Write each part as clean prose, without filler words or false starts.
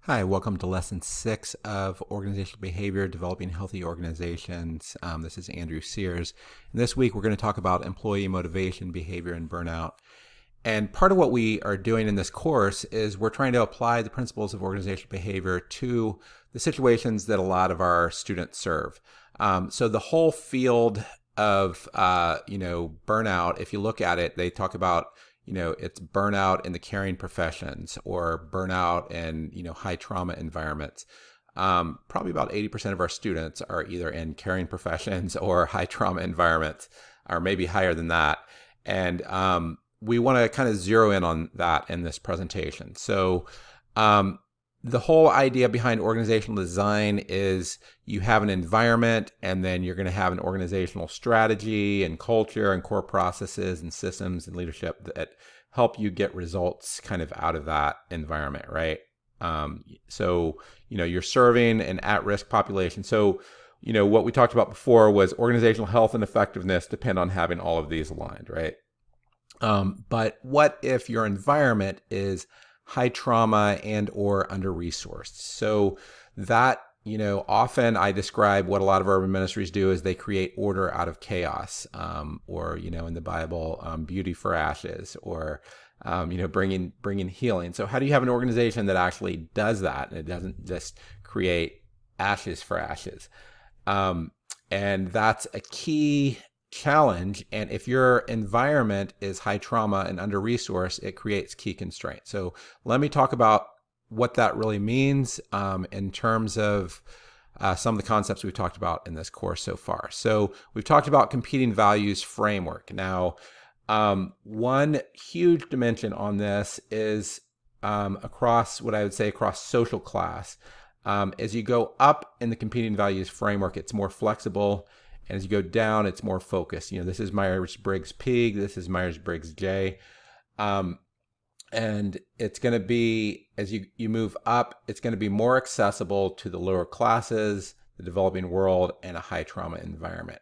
Hi, welcome to lesson 6 of organizational behavior, developing healthy organizations. This is Andrew Sears. And this week we're going to talk about employee motivation, behavior, and burnout. And part of what we are doing in this course is we're trying to apply the principles of organizational behavior to the situations that a lot of our students serve. So the whole field of burnout, if you look at it, they talk about it's burnout in the caring professions or burnout in high trauma environments. Probably about 80% of our students are either in caring professions or high trauma environments, or maybe higher than that. And we want to kind of zero in on that in this presentation. So the whole idea behind organizational design is you have an environment, and then you're going to have an organizational strategy and culture and core processes and systems and leadership that help you get results kind of out of that environment, right? So you're serving an at-risk population. So what we talked about before was organizational health and effectiveness depend on having all of these aligned, right? But what if your environment is high trauma and or under-resourced? So that, often I describe what a lot of urban ministries do is they create order out of chaos, or, in the Bible, beauty for ashes, or, bringing healing. So how do you have an organization that actually does that? And it doesn't just create ashes for ashes. And that's a key challenge. And if your environment is high trauma and under resourced, it creates key constraints. So let me talk about what that really means in terms of some of the concepts we've talked about in this course so far. So we've talked about competing values framework. Now, one huge dimension on this is across what I would say across social class. As you go up in the competing values framework, it's more flexible. And as you go down, it's more focused. This is Myers-Briggs Pig. This is Myers-Briggs J. And it's going to be, as you move up, it's going to be more accessible to the lower classes, the developing world, and a high trauma environment.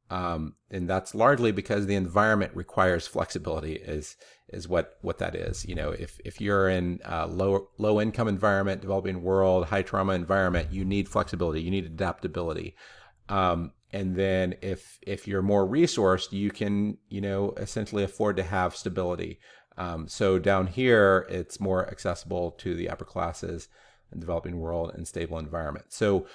And that's largely because the environment requires flexibility is what that is. If you're in a low income environment, developing world, high trauma environment, you need flexibility, you need adaptability. And then if you're more resourced, you can, essentially afford to have stability. So down here, it's more accessible to the upper classes and developing world and stable environment. So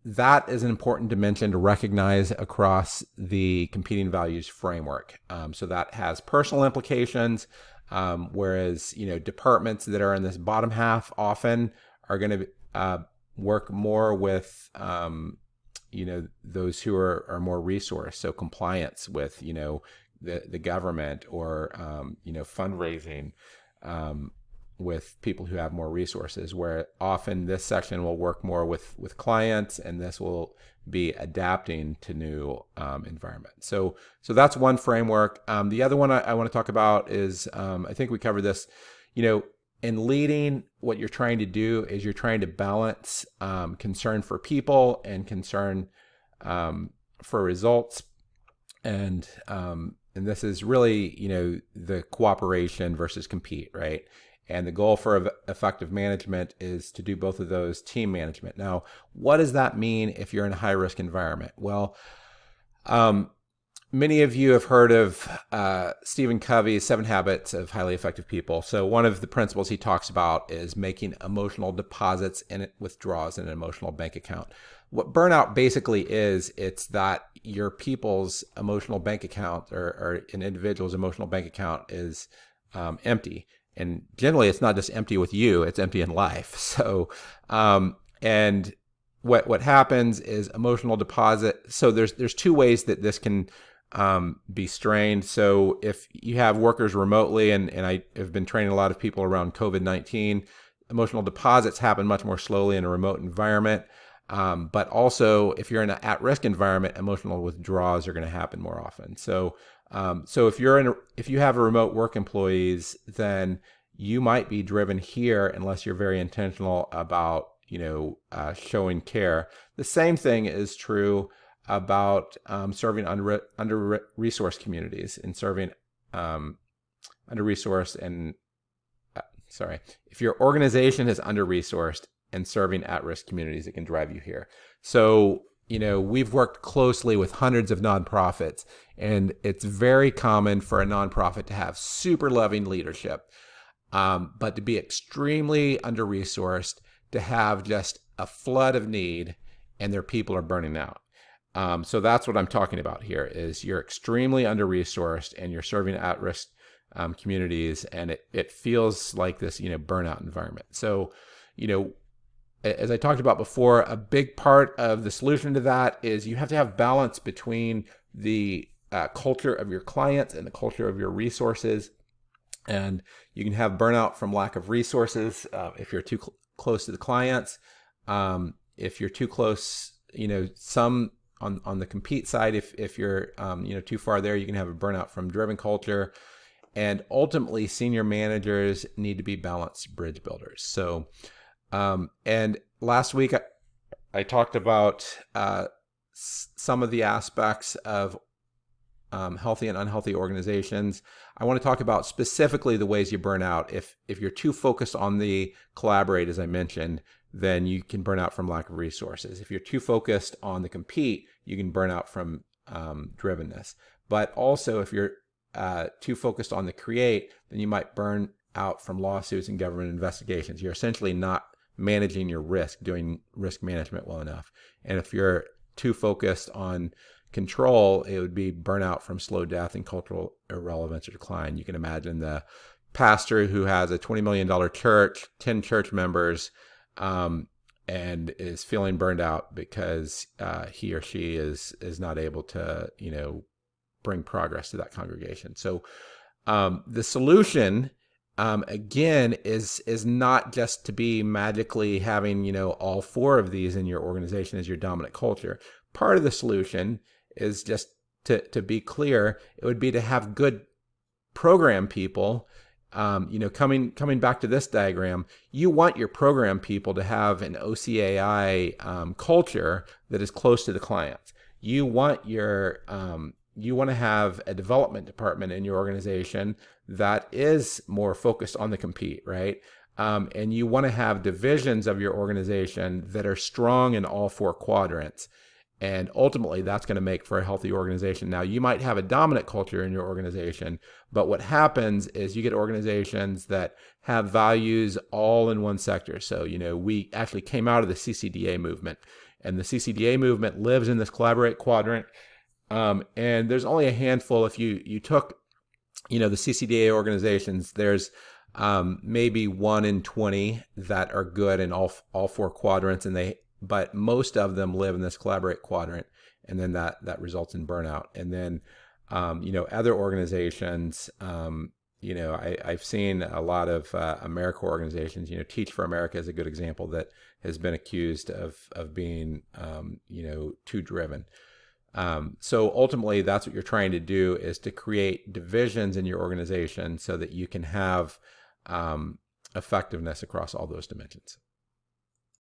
that is an important dimension to recognize across the competing values framework. So that has personal implications, whereas, departments that are in this bottom half often are going to work more with those who are more resourced, so compliance with the government, or fundraising with people who have more resources, where often this section will work more with clients, and this will be adapting to new environments. So that's one framework. The other one I want to talk about is, I think we covered this, in leading, what you're trying to do is you're trying to balance concern for people and concern for results. And this is really, the cooperation versus compete, right? And the goal for effective management is to do both of those, team management. Now, what does that mean if you're in a high-risk environment? Well, many of you have heard of Stephen Covey's 7 Habits of Highly Effective People. So one of the principles he talks about is making emotional deposits and withdrawals in an emotional bank account. What burnout basically is, it's that your people's emotional bank account, or an individual's emotional bank account, is empty. And generally, it's not just empty with you; it's empty in life. So, and what happens is emotional deposit. So there's 2 ways that this can be strained. So if you have workers remotely, and I have been training a lot of people around COVID-19, emotional deposits happen much more slowly in a remote environment. But also, if you're in an at-risk environment, emotional withdrawals are going to happen more often. So if you have a remote work employees, then you might be driven here unless you're very intentional about showing care. The same thing is true about serving under-resourced communities, and serving under-resourced and if your organization is under-resourced and serving at-risk communities, it can drive you here. So, we've worked closely with hundreds of nonprofits, and it's very common for a nonprofit to have super loving leadership, but to be extremely under-resourced, to have just a flood of need, and their people are burning out. So that's what I'm talking about here, is you're extremely under-resourced and you're serving at-risk communities, and it feels like this, burnout environment. So, as I talked about before, a big part of the solution to that is you have to have balance between the culture of your clients and the culture of your resources. And you can have burnout from lack of resources if you're too close to the clients. If you're too close, some on the compete side, if you're too far there, you can have a burnout from driven culture. And ultimately, senior managers need to be balanced bridge builders. So, and last week I talked about some of the aspects of healthy and unhealthy organizations. I want to talk about specifically the ways you burn out. If you're too focused on the collaborate, as I mentioned, then you can burn out from lack of resources. If you're too focused on the compete, you can burn out from drivenness. But also, if you're too focused on the create, then you might burn out from lawsuits and government investigations. You're essentially not managing your risk, doing risk management well enough. And if you're too focused on control, it would be burnout from slow death and cultural irrelevance or decline. You can imagine the pastor who has a $20 million church, 10 church members, and is feeling burned out because he or she is not able to, bring progress to that congregation. So the solution, again, is not just to be magically having, all four of these in your organization as your dominant culture. Part of the solution is just to be clear, it would be to have good program people. Coming back to this diagram, you want your program people to have an OCAI culture that is close to the clients. You want to have a development department in your organization that is more focused on the compete, right? And you want to have divisions of your organization that are strong in all four quadrants. And ultimately, that's going to make for a healthy organization. Now, you might have a dominant culture in your organization, but what happens is you get organizations that have values all in one sector. So, we actually came out of the CCDA movement, and the CCDA movement lives in this collaborate quadrant. And there's only a handful. If you took, the CCDA organizations, there's maybe 1 in 20 that are good in all four quadrants, but most of them live in this collaborate quadrant, and then that results in burnout. And then, other organizations, I've seen a lot of AmeriCorps organizations. Teach for America is a good example that has been accused of being, too driven. So ultimately, that's what you're trying to do, is to create divisions in your organization so that you can have effectiveness across all those dimensions.